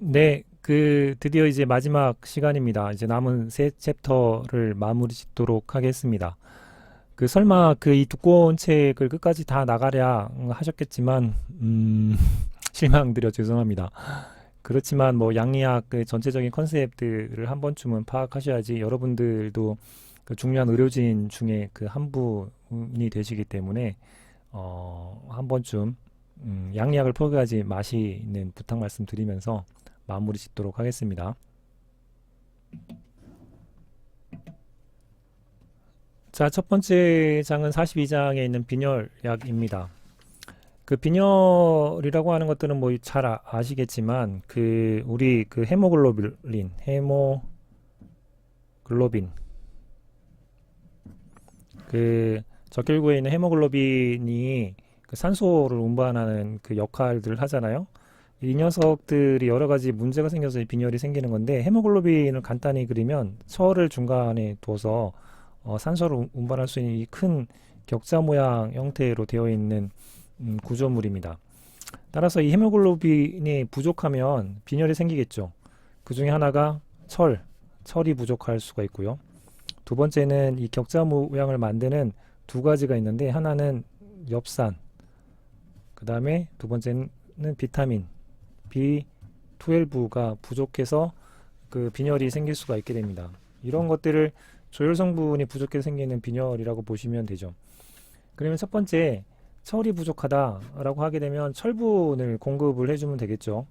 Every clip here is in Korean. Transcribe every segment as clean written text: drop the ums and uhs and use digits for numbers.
네, 드디어 이제 마지막 시간입니다. 이제 남은 세 챕터를 마무리 짓도록 하겠습니다. 설마 이 두꺼운 책을 끝까지 다 나가랴 하셨겠지만, 실망드려 죄송합니다. 그렇지만 뭐 양리학 전체적인 컨셉들을 한 번쯤은 파악하셔야지 여러분들도 중요한 의료진 중에 한 분이 되시기 때문에, 한 번쯤, 양리학을 포기하지 마시는 부탁 말씀 드리면서 마무리 짓도록 하겠습니다. 자, 첫 번째 장은 42장에 있는 빈혈약입니다. 빈혈이라고 하는 것들은 뭐 잘 아시겠지만, 우리 헤모글로빈, 적혈구에 있는 헤모글로빈이 산소를 운반하는 역할들을 하잖아요. 이 녀석들이 여러 가지 문제가 생겨서 빈혈이 생기는 건데, 헤모글로빈을 간단히 그리면 철을 중간에 둬서 산소를 운반할 수 있는 이 큰 격자 모양 형태로 되어 있는 구조물입니다. 따라서 이 헤모글로빈이 부족하면 빈혈이 생기겠죠. 그 중에 하나가 철이 부족할 수가 있고요. 두 번째는 이 격자 모양을 만드는 두 가지가 있는데, 하나는 엽산, 그 다음에 두 번째는 비타민 B12가 부족해서 빈혈이 생길 수가 있게 됩니다. 이런 것들을 조혈 성분이 부족해서 생기는 빈혈이라고 보시면 되죠. 그러면 첫 번째, 철이 부족하다라고 하게 되면 철분을 공급을 해주면 되겠죠.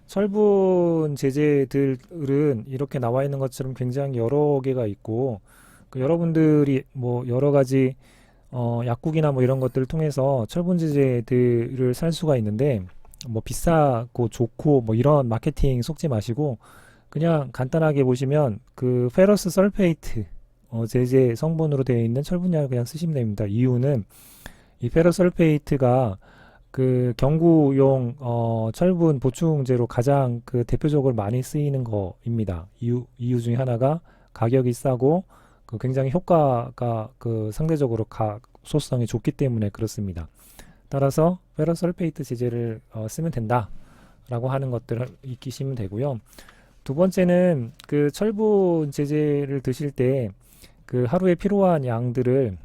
철분 제제들은 이렇게 나와 있는 것처럼 굉장히 여러 개가 있고, 여러분들이 뭐 여러 가지 약국이나 뭐 이런 것들을 통해서 철분 제제들을 살 수가 있는데, 뭐 비싸고 좋고 뭐 이런 마케팅 속지 마시고 그냥 간단하게 보시면 페러스 설페이트 제제 성분으로 되어 있는 철분약을 그냥 쓰시면 됩니다. 이유는 이 페러스 설페이트가 경구용 철분 보충제로 가장 대표적으로 많이 쓰이는 거입니다. 이유 중에 하나가 가격이 싸고 굉장히 효과가 상대적으로 가소성이 좋기 때문에 그렇습니다. 따라서 페러스 설페이트 제제를 쓰면 된다라고 하는 것들을 익히시면 되고요. 두 번째는 철분 제제를 드실 때 하루에 필요한 양들을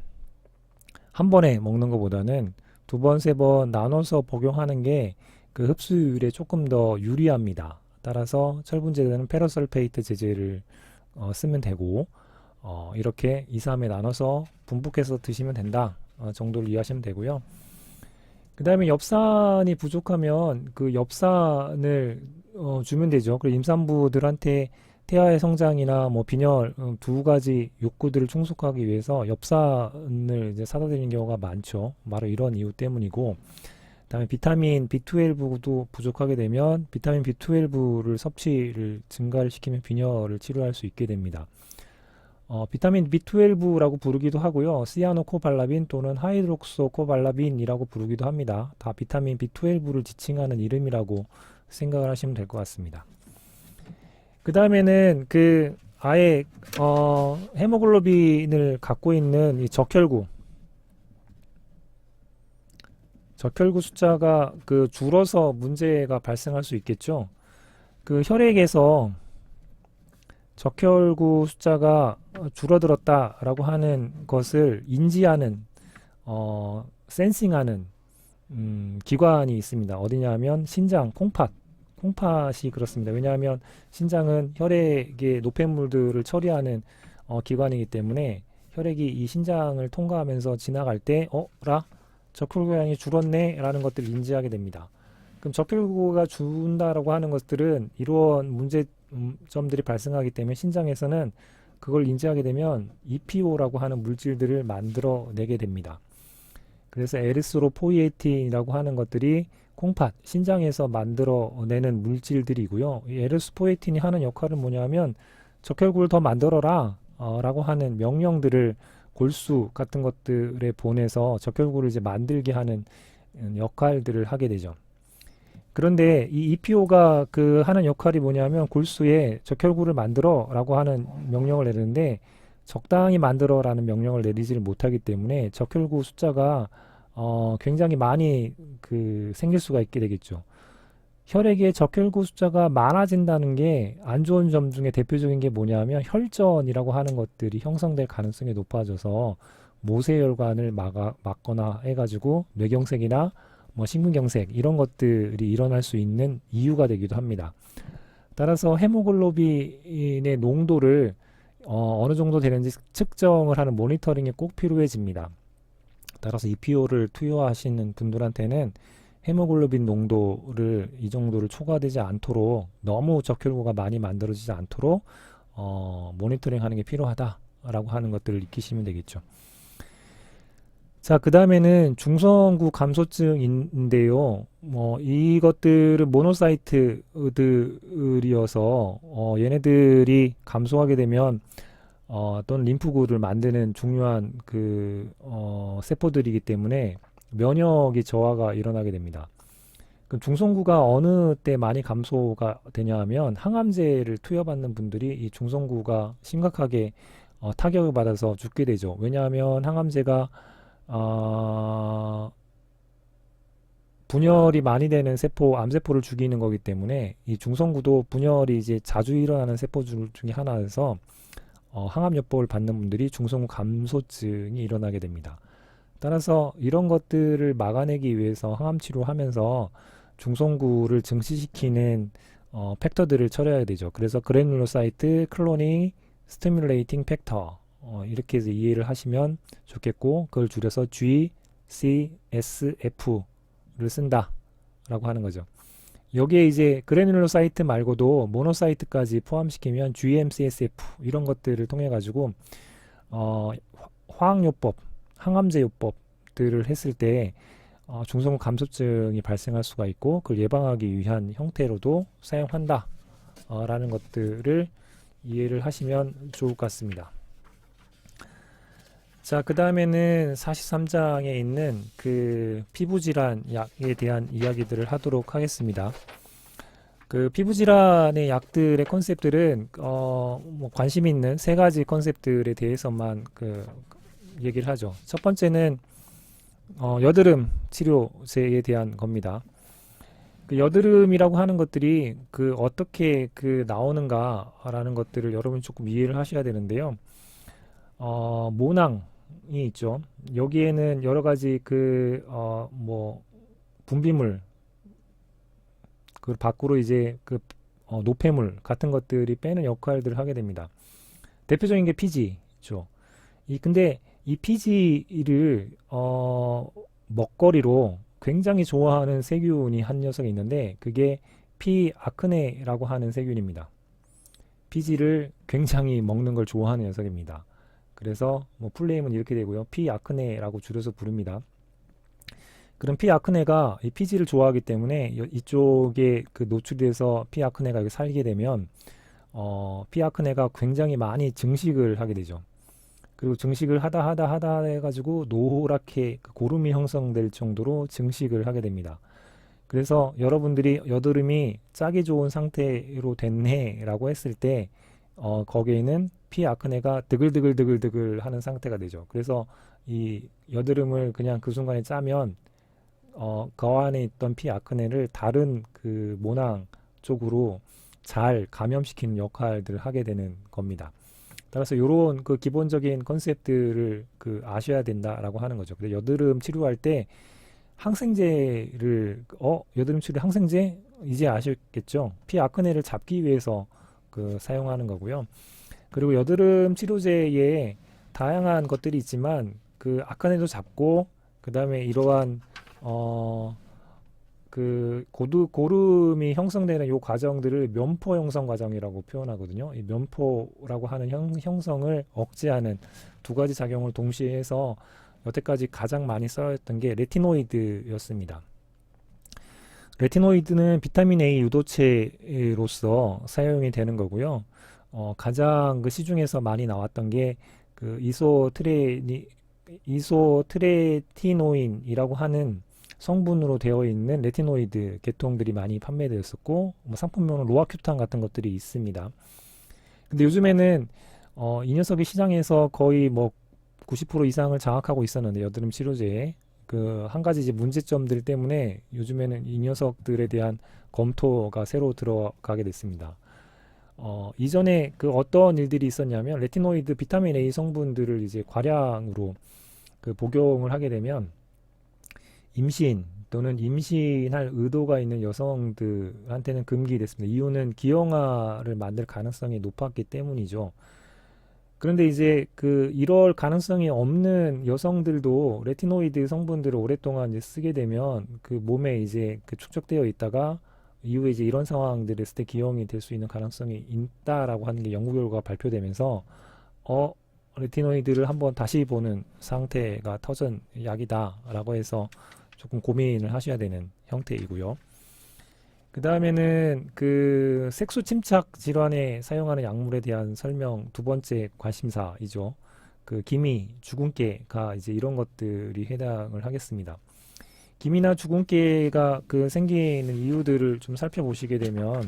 한 번에 먹는 것보다는 두 번, 세 번 나눠서 복용하는 게 흡수율에 조금 더 유리합니다. 따라서 철분 제제는 페러설페이트 제제를 쓰면 되고, 이렇게 2, 3에 나눠서 분복해서 드시면 된다 정도를 이해하시면 되고요. 그 다음에 엽산이 부족하면 엽산을 주면 되죠. 그리고 임산부들한테 태아의 성장이나 뭐 빈혈 두 가지 욕구들을 충족하기 위해서 엽산을 이제 사다 드리는 경우가 많죠. 바로 이런 이유 때문이고, 그다음에 비타민 B12도 부족하게 되면 비타민 B12를 섭취를 증가를 시키면 빈혈을 치료할 수 있게 됩니다. 비타민 B12라고 부르기도 하고요. 시아노코발라빈 또는 하이드록소코발라빈이라고 부르기도 합니다. 다 비타민 B12를 지칭하는 이름이라고 생각을 하시면 될 것 같습니다. 그 다음에는 아예 헤모글로빈을 갖고 있는 이 적혈구 숫자가 줄어서 문제가 발생할 수 있겠죠. 혈액에서 적혈구 숫자가 줄어들었다라고 하는 것을 인지하는 센싱하는 기관이 있습니다. 어디냐 하면 신장, 콩팥이 그렇습니다. 왜냐하면 신장은 혈액의 노폐물들을 처리하는 기관이기 때문에 혈액이 이 신장을 통과하면서 지나갈 때 적혈구량이 줄었네 라는 것들을 인지하게 됩니다. 그럼 적혈구가 준다라고 하는 것들은 이런 문제점들이 발생하기 때문에 신장에서는 그걸 인지하게 되면 EPO라고 하는 물질들을 만들어내게 됩니다. 그래서 에리스로포이에틴이라고 하는 것들이 콩팥, 신장에서 만들어내는 물질들이고요. 이 에리스포에틴이 하는 역할은 뭐냐면 적혈구를 더 만들어라 라고 하는 명령들을 골수 같은 것들에 보내서 적혈구를 이제 만들게 하는 역할들을 하게 되죠. 그런데 이 EPO가 하는 역할이 뭐냐면 골수에 적혈구를 만들어 라고 하는 명령을 내리는데 적당히 만들어 라는 명령을 내리지를 못하기 때문에 적혈구 숫자가 굉장히 많이 생길 수가 있게 되겠죠. 혈액의 적혈구 숫자가 많아진다는 게 안 좋은 점 중에 대표적인 게 뭐냐면 혈전이라고 하는 것들이 형성될 가능성이 높아져서 모세혈관을 막거나 해가지고 뇌경색이나 뭐 심근경색 이런 것들이 일어날 수 있는 이유가 되기도 합니다. 따라서 헤모글로빈의 농도를 어느 정도 되는지 측정을 하는 모니터링이 꼭 필요해집니다. 따라서 EPO를 투여하시는 분들한테는 헤모글로빈 농도를 이 정도를 초과되지 않도록 너무 적혈구가 많이 만들어지지 않도록 모니터링 하는 게 필요하다라고 하는 것들을 익히시면 되겠죠. 자, 그 다음에는 중성구 감소증인데요. 이것들은 모노사이트들이어서 얘네들이 감소하게 되면 또는 림프구를 만드는 중요한 세포들이기 때문에 면역이 저하가 일어나게 됩니다. 그럼 중성구가 어느 때 많이 감소가 되냐 하면 항암제를 투여받는 분들이 이 중성구가 심각하게 타격을 받아서 죽게 되죠. 왜냐하면 항암제가 분열이 많이 되는 세포, 암세포를 죽이는 거기 때문에 이 중성구도 분열이 이제 자주 일어나는 세포 중에 하나여서 항암요법을 받는 분들이 중성구 감소증이 일어나게 됩니다. 따라서 이런 것들을 막아내기 위해서 항암 치료하면서 중성구를 증식시키는 팩터들을 처리해야 되죠. 그래서 그래놀로사이트 클로닝 스티뮬레이팅 팩터 이렇게 해서 이해를 하시면 좋겠고, 그걸 줄여서 GCSF를 쓴다 라고 하는 거죠. 여기에 이제 그래놀로사이트 말고도 모노사이트까지 포함시키면 GMCSF 이런 것들을 통해 가지고 화학요법, 항암제 요법들을 했을 때 중성구 감소증이 발생할 수가 있고, 그걸 예방하기 위한 형태로도 사용한다 라는 것들을 이해를 하시면 좋을 것 같습니다. 자, 그 다음에는 43장에 있는 그 피부질환 약에 대한 이야기들을 하도록 하겠습니다. 그 피부질환의 약들의 컨셉들은 관심 있는 세 가지 컨셉들에 대해서만 얘기를 하죠. 첫 번째는 여드름 치료제에 대한 겁니다. 그 여드름이라고 하는 것들이 어떻게 나오는가라는 것들을 여러분이 조금 이해를 하셔야 되는데요. 모낭이 있죠. 여기에는 여러 가지 분비물, 그 밖으로 이제 노폐물 같은 것들이 빼는 역할들을 하게 됩니다. 대표적인 게 피지죠. 근데 이 피지를 먹거리로 굉장히 좋아하는 세균이 한 녀석이 있는데, 그게 피아크네라고 하는 세균입니다. 피지를 굉장히 먹는 걸 좋아하는 녀석입니다. 그래서 풀네임은 이렇게 되고요. 피아크네라고 줄여서 부릅니다. 그럼 피아크네가 이 피지를 좋아하기 때문에 이쪽에 노출돼서 피아크네가 살게 되면 피아크네가 굉장히 많이 증식을 하게 되죠. 그리고 증식을 하다 해가지고 노랗게 고름이 형성될 정도로 증식을 하게 됩니다. 그래서 여러분들이 여드름이 짜기 좋은 상태로 됐네 라고 했을 때 거기에는 피아크네가 드글드글 하는 상태가 되죠. 그래서 이 여드름을 그냥 그 순간에 짜면 그 안에 있던 피아크네를 다른 모낭 쪽으로 잘 감염시키는 역할들을 하게 되는 겁니다. 따라서 이런 기본적인 컨셉들을 아셔야 된다라고 하는 거죠. 그래서 여드름 치료할 때 항생제를 여드름 치료 항생제 이제 아셨겠죠? 피아크네를 잡기 위해서 사용하는 거고요. 그리고 여드름 치료제에 다양한 것들이 있지만 아크네도 잡고, 그 다음에 이러한 고름이 형성되는 이 과정들을 면포 형성 과정이라고 표현하거든요. 이 면포라고 하는 형성을 억제하는 두 가지 작용을 동시에 해서 여태까지 가장 많이 쓰였던 게 레티노이드였습니다. 레티노이드는 비타민 A 유도체로서 사용이 되는 거고요. 가장 시중에서 많이 나왔던 게 이소트레티노인이라고 하는 성분으로 되어 있는 레티노이드 계통들이 많이 판매되었었고, 상품명은 로아큐탄 같은 것들이 있습니다. 근데 요즘에는 이 녀석이 시장에서 거의 90% 이상을 장악하고 있었는데, 여드름 치료제에 한 가지 이제 문제점들 때문에 요즘에는 이 녀석들에 대한 검토가 새로 들어가게 됐습니다. 이전에 그 어떤 일들이 있었냐면 레티노이드 비타민 A 성분들을 이제 과량으로 그 복용을 하게 되면 임신 또는 임신할 의도가 있는 여성들한테는 금기됐습니다. 이유는 기형아를 만들 가능성이 높았기 때문이죠. 그런데 이제 그 이럴 가능성이 없는 여성들도 레티노이드 성분들을 오랫동안 이제 쓰게 되면 그 몸에 이제 그 축적되어 있다가 이후에 이제 이런 상황들을 했을 때 기형이 될 수 있는 가능성이 있다라고 하는 게 연구 결과가 발표되면서 레티노이드를 한번 다시 보는 상태가 터전 약이다라고 해서 조금 고민을 하셔야 되는 형태이고요. 그 다음에는 그 색소 침착 질환에 사용하는 약물에 대한 설명 두 번째 관심사이죠. 그 기미, 주근깨가 이제 이런 것들이 해당을 하겠습니다. 기미나 주근깨가 그 생기는 이유들을 좀 살펴보시게 되면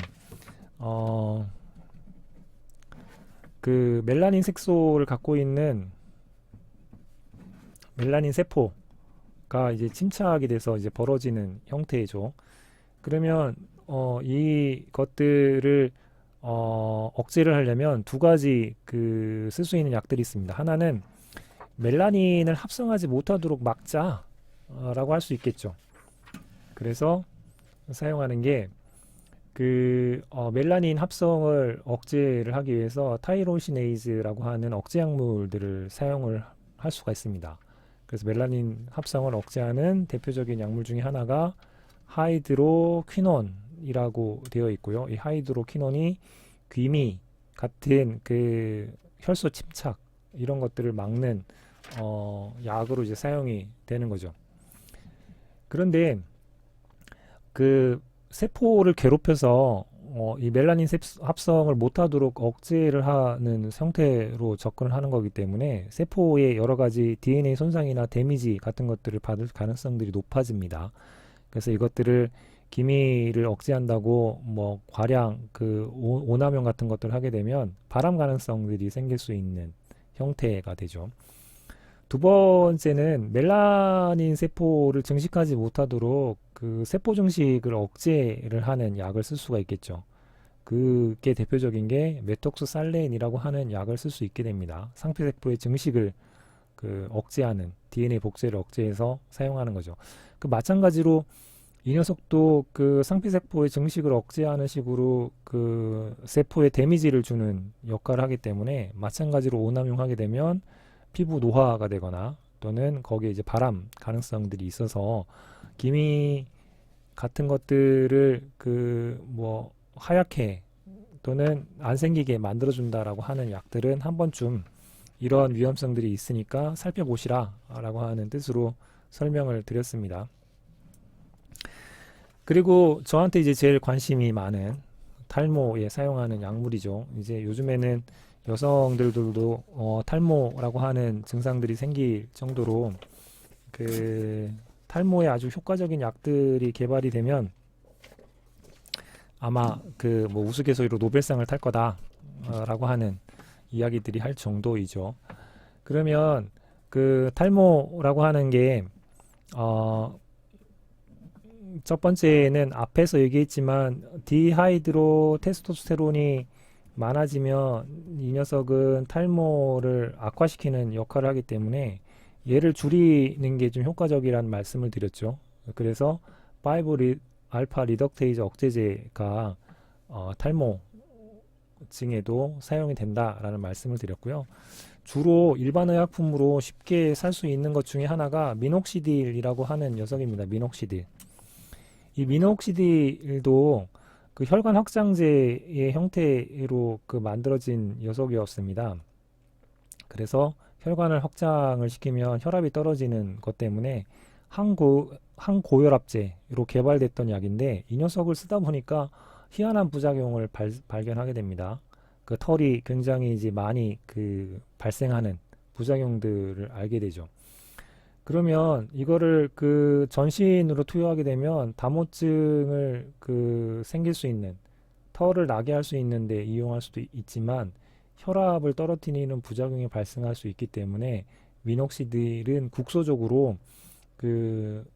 그 멜라닌 색소를 갖고 있는 멜라닌 세포가 이제 침착이 돼서 이제 벌어지는 형태이죠. 그러면 이 것들을 억제를 하려면 두 가지 그 쓸 수 있는 약들이 있습니다. 하나는 멜라닌을 합성하지 못하도록 막자라고 할 수 있겠죠. 그래서 사용하는 게 그 멜라닌 합성을 억제를 하기 위해서 타이로시네이즈라고 하는 억제 약물들을 사용을 할 수가 있습니다. 그래서 멜라닌 합성을 억제하는 대표적인 약물 중에 하나가 하이드로퀴논이라고 되어 있고요. 이 하이드로퀴논이 귀미 같은 그 혈소 침착 이런 것들을 막는 약으로 이제 사용이 되는 거죠. 그런데 그 세포를 괴롭혀서 이 멜라닌 합성을 못하도록 억제를 하는 형태로 접근을 하는 거기 때문에 세포의 여러 가지 DNA 손상이나 데미지 같은 것들을 받을 가능성들이 높아집니다. 그래서 이것들을 기미를 억제한다고 뭐 과량 그 오남용 같은 것들을 하게 되면 발암 가능성들이 생길 수 있는 형태가 되죠. 두 번째는 멜라닌 세포를 증식하지 못하도록 그 세포 증식을 억제를 하는 약을 쓸 수가 있겠죠. 그게 대표적인 게 메톡스살렌이라고 하는 약을 쓸 수 있게 됩니다. 상피세포의 증식을 그 억제하는 DNA 복제를 억제해서 사용하는 거죠. 그 마찬가지로 이 녀석도 그 상피세포의 증식을 억제하는 식으로 그 세포에 데미지를 주는 역할을 하기 때문에 마찬가지로 오남용하게 되면 피부 노화가 되거나 또는 거기에 이제 발암 가능성들이 있어서 기미 같은 것들을 그 뭐 하얗게 또는 안 생기게 만들어준다라고 하는 약들은 한 번쯤 이런 위험성들이 있으니까 살펴보시라 라고 하는 뜻으로 설명을 드렸습니다. 그리고 저한테 이제 제일 관심이 많은 탈모에 사용하는 약물이죠. 이제 요즘에는 여성들도 탈모라고 하는 증상들이 생길 정도로 그 탈모에 아주 효과적인 약들이 개발이 되면 아마 그 뭐 우스갯소리로 노벨상을 탈 거다라고 하는 이야기들이 할 정도이죠. 그러면 그 탈모라고 하는 게 첫 번째는 앞에서 얘기했지만 디하이드로 테스토스테론이 많아지면 이 녀석은 탈모를 악화시키는 역할을 하기 때문에 얘를 줄이는 게 좀 효과적이라는 말씀을 드렸죠. 그래서 5 알파 리덕테이즈 억제제가 탈모증에도 사용이 된다라는 말씀을 드렸고요. 주로 일반 의약품으로 쉽게 살 수 있는 것 중에 하나가 미녹시딜이라고 하는 녀석입니다. 미녹시딜. 이 미녹시딜도 그 혈관 확장제의 형태로 그 만들어진 녀석이었습니다. 그래서 혈관을 확장을 시키면 혈압이 떨어지는 것 때문에 항고혈압제로 개발됐던 약인데 이 녀석을 쓰다 보니까 희한한 부작용을 발견하게 됩니다. 그 털이 굉장히 이제 많이 그 발생하는 부작용들을 알게 되죠. 그러면 이거를 그 전신으로 투여하게 되면 담호증을 그 생길 수 있는 털을 나게 할 수 있는데 이용할 수도 있지만 혈압을 떨어뜨리는 부작용이 발생할 수 있기 때문에 미녹시딜은 국소적으로 그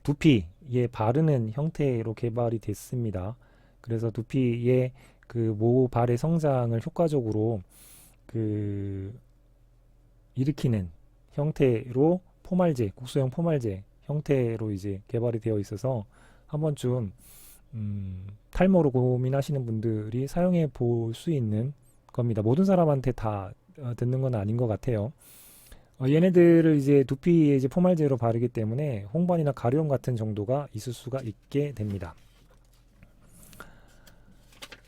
두피에 바르는 형태로 개발이 됐습니다. 그래서 두피의 그 모발의 성장을 효과적으로 그 일으키는 형태로 포말제, 국소형 포말제 형태로 이제 개발이 되어 있어서 한 번쯤 탈모로 고민하시는 분들이 사용해 볼 수 있는 겁니다. 모든 사람한테 다 듣는 건 아닌 것 같아요. 얘네들을 이제 두피에 이제 포말제로 바르기 때문에 홍반이나 가려움 같은 정도가 있을 수가 있게 됩니다.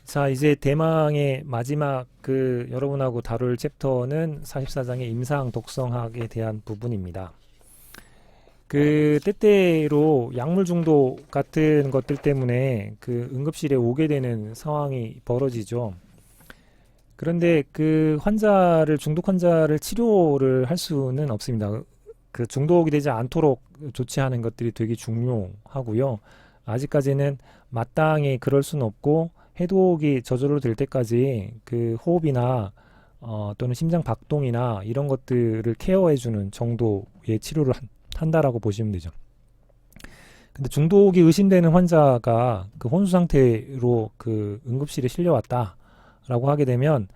자, 이제 대망의 마지막 그 여러분하고 다룰 챕터는 44장의 임상 독성학에 대한 부분입니다. 그 때때로 약물 중독 같은 것들 때문에 그 응급실에 오게 되는 상황이 벌어지죠. 그런데 그 중독 환자를 치료를 할 수는 없습니다. 그 중독이 되지 않도록 조치하는 것들이 되게 중요하고요. 아직까지는 마땅히 그럴 수는 없고 해독이 저절로 될 때까지 그 호흡이나 또는 심장 박동이나 이런 것들을 케어해주는 정도의 치료를 한다라고 보시면 되죠. 근데 중독이 의심되는 환자가 그 혼수 상태로 그 응급실에 실려왔다라고 하게 되면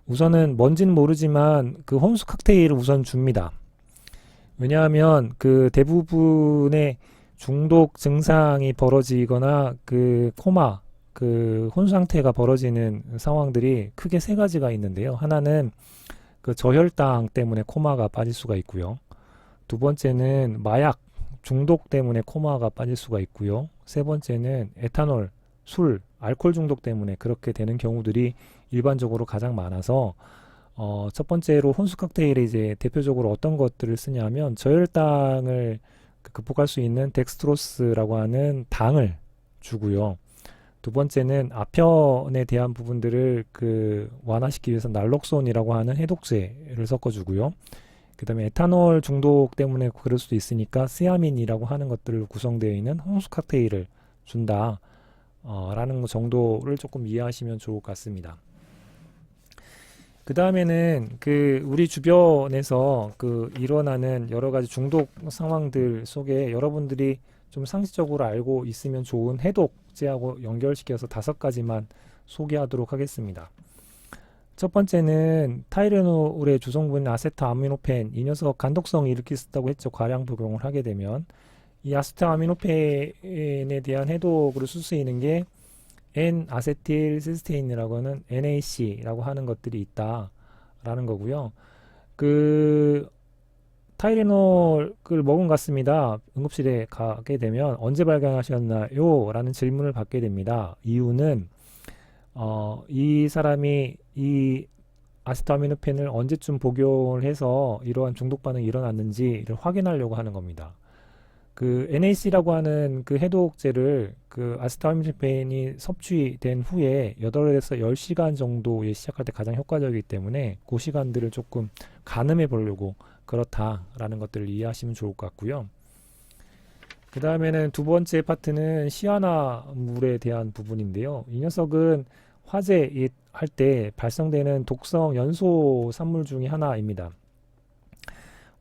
우선은 뭔지는 모르지만 그 혼수 칵테일을 우선 줍니다. 왜냐하면 그 대부분의 중독 증상이 벌어지거나 그 코마, 그 혼수 상태가 벌어지는 상황들이 크게 세 가지가 있는데요. 하나는 그 저혈당 때문에 코마가 빠질 수가 있고요. 두 번째는 마약 중독 때문에 코마가 빠질 수가 있고요. 세 번째는 에탄올, 술, 알코올 중독 때문에 그렇게 되는 경우들이 일반적으로 가장 많아서 첫 번째로 혼수 칵테일에 이제 대표적으로 어떤 것들을 쓰냐면 저혈당을 극복할 수 있는 덱스트로스라고 하는 당을 주고요. 두 번째는 아편에 대한 부분들을 그 완화시키기 위해서 날록손이라고 하는 해독제를 섞어주고요. 그 다음에 에탄올 중독 때문에 그럴 수도 있으니까 스야민이라고 하는 것들을 구성되어 있는 홍수 칵테일을 준다 라는 정도를 조금 이해하시면 좋을 것 같습니다. 그 다음에는 그 우리 주변에서 그 일어나는 여러 가지 중독 상황들 속에 여러분들이 좀 상식적으로 알고 있으면 좋은 해독제하고 연결시켜서 5가지만 소개하도록 하겠습니다. 첫 번째는 타이레놀의 주성분인 아세트아미노펜, 이 녀석 간독성을 일으킬 수 있다고 했죠. 과량 복용을 하게 되면 이 아세트아미노펜에 대한 해독으로 쓸 수 있는 게 N-아세틸시스테인이라고 하는 NAC라고 하는 것들이 있다라는 거고요. 그 타이레놀을 먹은 것 같습니다. 응급실에 가게 되면 언제 발견하셨나요? 라는 질문을 받게 됩니다. 이유는 이 사람이 이 아세트아미노펜을 언제쯤 복용을 해서 이러한 중독 반응이 일어났는지를 확인하려고 하는 겁니다. 그 NAC라고 하는 그 해독제를 그 아세트아미노펜이 섭취된 후에 8에서 10시간 정도에 시작할 때 가장 효과적이기 때문에 그 시간들을 조금 가늠해 보려고 그렇다라는 것들을 이해하시면 좋을 것 같고요. 그 다음에는 두 번째 파트는 시아나물에 대한 부분인데요. 이 녀석은 화재 할 때 발생되는 독성 연소 산물 중에 하나입니다.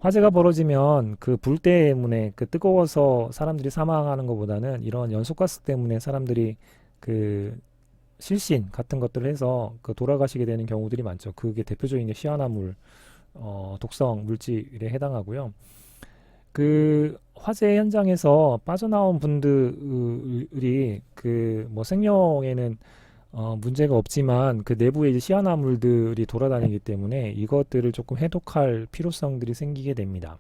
화재가 벌어지면 그 불 때문에 그 뜨거워서 사람들이 사망하는 것보다는 이런 연소가스 때문에 사람들이 그 실신 같은 것들을 해서 그 돌아가시게 되는 경우들이 많죠. 그게 대표적인 게 시아나물 독성 물질에 해당하고요. 그 화재 현장에서 빠져나온 분들이 그 뭐 생명에는 문제가 없지만 그 내부에 이제 시아나물들이 돌아다니기 때문에 이것들을 조금 해독할 필요성들이 생기게 됩니다.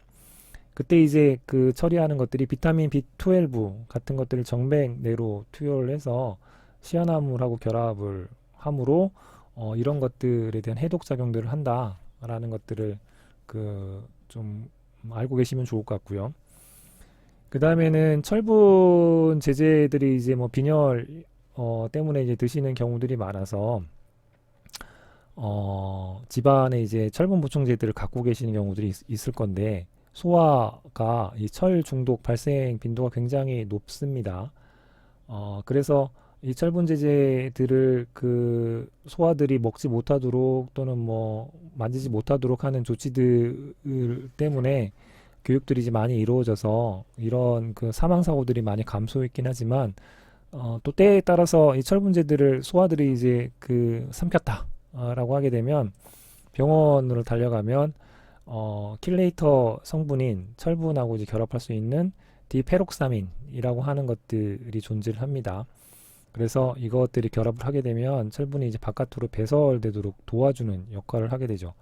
그때 이제 그 처리하는 것들이 비타민 B12 같은 것들을 정맥 내로 투여를 해서 시아나물하고 결합을 함으로 이런 것들에 대한 해독 작용들을 한다라는 것들을 그 좀 알고 계시면 좋을 것 같고요. 그 다음에는 철분 제제들이 이제 뭐 빈혈 때문에 이제 드시는 경우들이 많아서 집안에 이제 철분 보충제들을 갖고 계시는 경우들이 있을 건데 소화가 이 철 중독 발생 빈도가 굉장히 높습니다. 그래서 이 철분 제제들을 그 소화들이 먹지 못하도록 또는 뭐 만지지 못하도록 하는 조치들 때문에 교육들이 이제 많이 이루어져서 이런 그 사망 사고들이 많이 감소했긴 하지만 또 때에 따라서 이 철분제들을 소아들이 이제 그 삼켰다라고 하게 되면 병원으로 달려가면 킬레이터 성분인 철분하고 이제 결합할 수 있는 디페록사민이라고 하는 것들이 존재를 합니다. 그래서 이것들이 결합을 하게 되면 철분이 이제 바깥으로 배설되도록 도와주는 역할을 하게 되죠.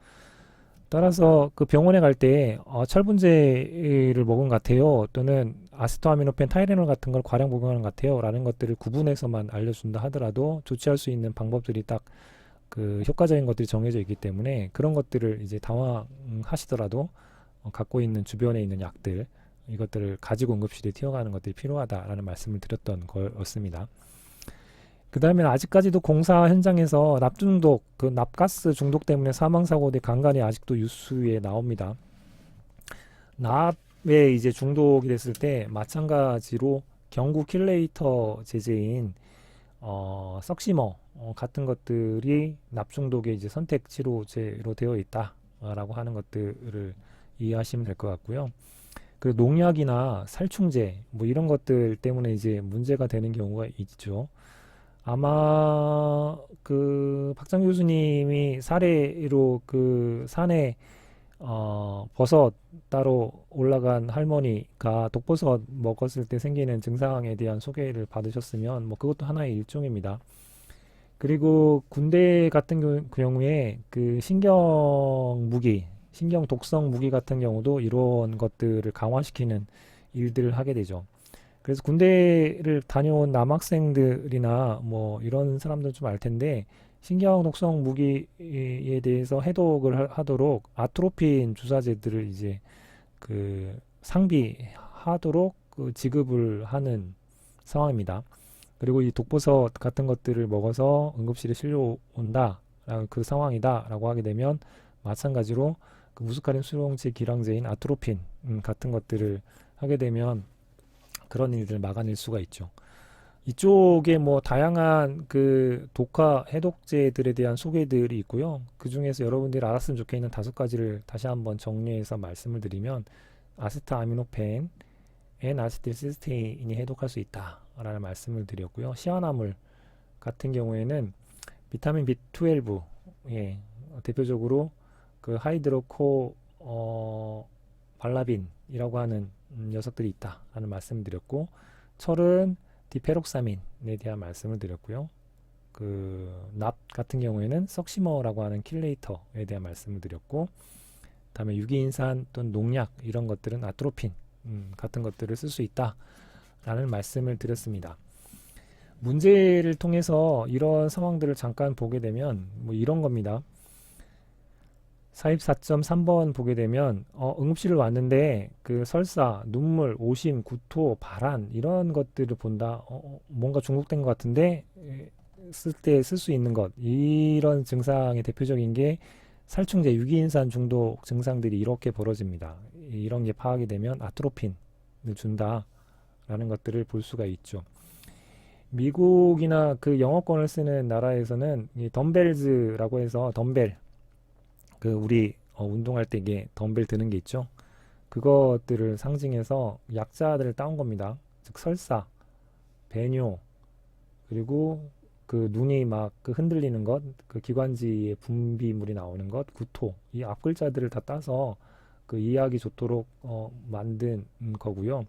따라서 그 병원에 갈 때 철분제를 먹은 것 같아요, 또는 아세토아미노펜, 타이레놀 같은 걸 과량 복용하는 것 같아요 라는 것들을 구분해서만 알려준다 하더라도 조치할 수 있는 방법들이 딱 그 효과적인 것들이 정해져 있기 때문에 그런 것들을 이제 당황하시더라도 갖고 있는 주변에 있는 약들, 이것들을 가지고 응급실에 튀어가는 것들이 필요하다라는 말씀을 드렸던 거였습니다. 그 다음에 아직까지도 공사 현장에서 납중독, 그 납가스 중독 때문에 사망사고들이 간간히 아직도 뉴스에 나옵니다. 납에 이제 중독이 됐을 때 마찬가지로 경구 킬레이터 제제인 석시머 같은 것들이 납중독의 이제 선택 치료제로 되어 있다라고 하는 것들을 이해하시면 될 것 같고요. 그 농약이나 살충제 뭐 이런 것들 때문에 이제 문제가 되는 경우가 있죠. 아마 그 박장 교수님이 사례로 그 산에 버섯 따로 올라간 할머니가 독버섯 먹었을 때 생기는 증상에 대한 소개를 받으셨으면 뭐 그것도 하나의 일종입니다. 그리고 군대 같은 경우에 그 신경 무기, 신경 독성 무기 같은 경우도 이런 것들을 강화시키는 일들을 하게 되죠. 그래서 군대를 다녀온 남학생들이나 뭐 이런 사람들 좀 알 텐데 신경 독성 무기에 대해서 해독을 하도록 아트로핀 주사제들을 이제 그 상비하도록 그 지급을 하는 상황입니다. 그리고 이 독버섯 같은 것들을 먹어서 응급실에 실려온다, 그 상황이다라고 하게 되면 마찬가지로 그 무스카린 수용체 기량제인 아트로핀 같은 것들을 하게 되면 그런 일들을 막아낼 수가 있죠. 이쪽에 뭐 다양한 그 독화 해독제들에 대한 소개들이 있고요. 그 중에서 여러분들이 알았으면 좋겠는 5가지를 다시 한번 정리해서 말씀을 드리면 아세트아미노펜, N아세틸시스테인이 해독할 수 있다라는 말씀을 드렸고요. 시아나물 같은 경우에는 비타민 B12, 예, 대표적으로 그 하이드로코 발라빈이라고 하는 녀석들이 있다라는 말씀을 드렸고, 철은 디페록사민에 대한 말씀을 드렸고요. 그 납 같은 경우에는 석시머라고 하는 킬레이터에 대한 말씀을 드렸고, 다음에 유기인산 또는 농약 이런 것들은 아트로핀 같은 것들을 쓸 수 있다라는 말씀을 드렸습니다. 문제를 통해서 이런 상황들을 잠깐 보게 되면 뭐 이런 겁니다. 44.3번 보게 되면 응급실을 왔는데 그 설사, 눈물, 오심, 구토, 발한 이런 것들을 본다. 뭔가 중독된 것 같은데 쓸 때 쓸 수 있는 것, 이런 증상의 대표적인 게 살충제, 유기인산 중독 증상들이 이렇게 벌어집니다. 이런 게 파악이 되면 아트로핀을 준다라는 것들을 볼 수가 있죠. 미국이나 그 영어권을 쓰는 나라에서는 이 덤벨즈라고 해서 덤벨, 그 우리 운동할 때 이게 덤벨 드는 게 있죠. 그것들을 상징해서 약자들을 따온 겁니다. 즉 설사, 배뇨, 그리고 그 눈이 막 그 흔들리는 것, 그 기관지에 분비물이 나오는 것, 구토, 이 앞글자들을 다 따서 그 이해하기 좋도록 만든 거고요.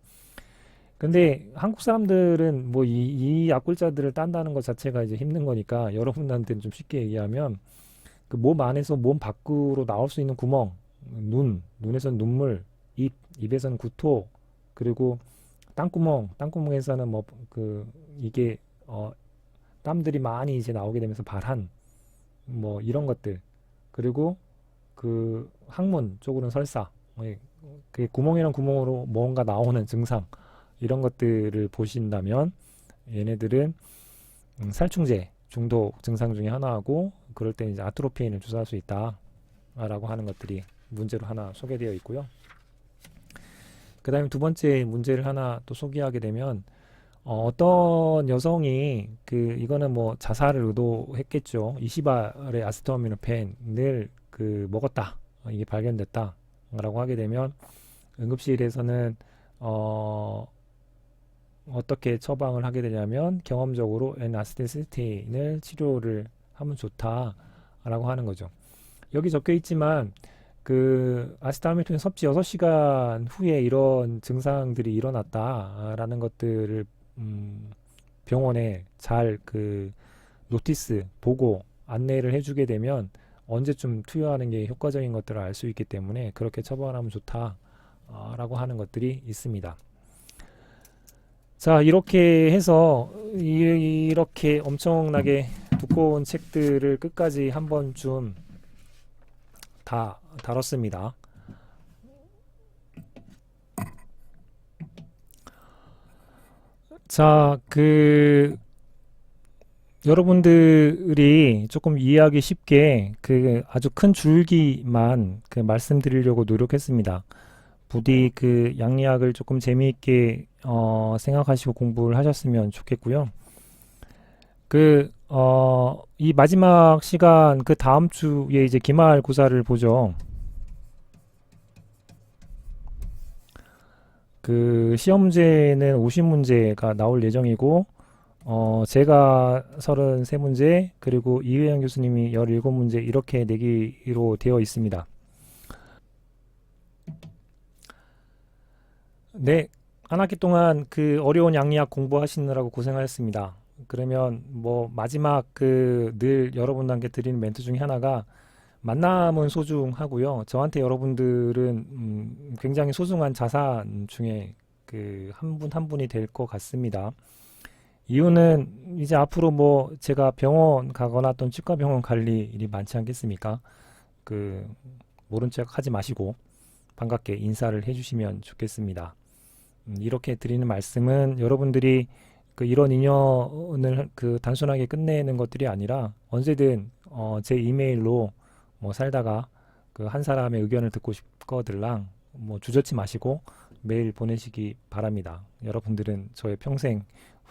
근데 한국 사람들은 뭐 이 앞글자들을 딴다는 것 자체가 이제 힘든 거니까 여러분한테는 좀 쉽게 얘기하면 그 몸 안에서 몸 밖으로 나올 수 있는 구멍, 눈에서는 눈물, 입에서는 구토, 그리고 땅구멍에서는 뭐 그 이게 땀들이 많이 이제 나오게 되면서 발한, 뭐 이런 것들, 그리고 그 항문 쪽으로는 설사, 그 구멍이랑 구멍으로 뭔가 나오는 증상, 이런 것들을 보신다면 얘네들은 살충제 중독 증상 중에 하나하고, 그럴 때 이제 아트로피인을 주사할 수 있다라고 하는 것들이 문제로 하나 소개되어 있고요. 그 다음에 두 번째 문제를 하나 또 소개하게 되면 어떤 여성이 이거는 뭐 자살을 의도했겠죠. 20알의 아세토아미노펜을 그 먹었다, 이게 발견됐다라고 하게 되면 응급실에서는 어떻게 처방을 하게 되냐면 경험적으로 N-아세틸시스테인을 치료를 하면 좋다라고 하는 거죠. 여기 적혀 있지만 그 아세트아미노펜 섭취 6시간 후에 이런 증상들이 일어났다라는 것들을 병원에 잘 그 노티스 보고 안내를 해주게 되면 언제쯤 투여하는 게 효과적인 것들을 알 수 있기 때문에 그렇게 처방하면 좋다라고 하는 것들이 있습니다. 자, 이렇게 해서 이렇게 엄청나게 두꺼운 책들을 끝까지 한 번쯤 다 다뤘습니다. 자, 여러분들이 조금 이해하기 쉽게 아주 큰 줄기만 말씀드리려고 노력했습니다. 부디 양리학을 조금 재미있게 생각하시고 공부를 하셨으면 좋겠고요. 이 마지막 시간 다음 주에 이제 기말고사를 보죠. 시험 문제는 50문제가 나올 예정이고 제가 33문제 그리고 이회영 교수님이 17문제 이렇게 내기로 되어 있습니다. 네, 한 학기 동안 어려운 양리학 공부하시느라고 고생하셨습니다. 그러면 뭐 마지막 늘 여러분들께 드리는 멘트 중에 하나가 만남은 소중하고요. 저한테 여러분들은 굉장히 소중한 자산 중에 한 분 한 분이 될 것 같습니다. 이유는 이제 앞으로 뭐 제가 병원 가거나 또는 치과 병원 갈 일이 많지 않겠습니까? 모른 척 하지 마시고 반갑게 인사를 해주시면 좋겠습니다. 이렇게 드리는 말씀은 여러분들이 이런 인연을 단순하게 끝내는 것들이 아니라 언제든 제 이메일로 뭐 살다가 한 사람의 의견을 듣고 싶거들랑 뭐 주저치 마시고 메일 보내시기 바랍니다. 여러분들은 저의 평생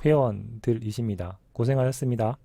회원들이십니다. 고생하셨습니다.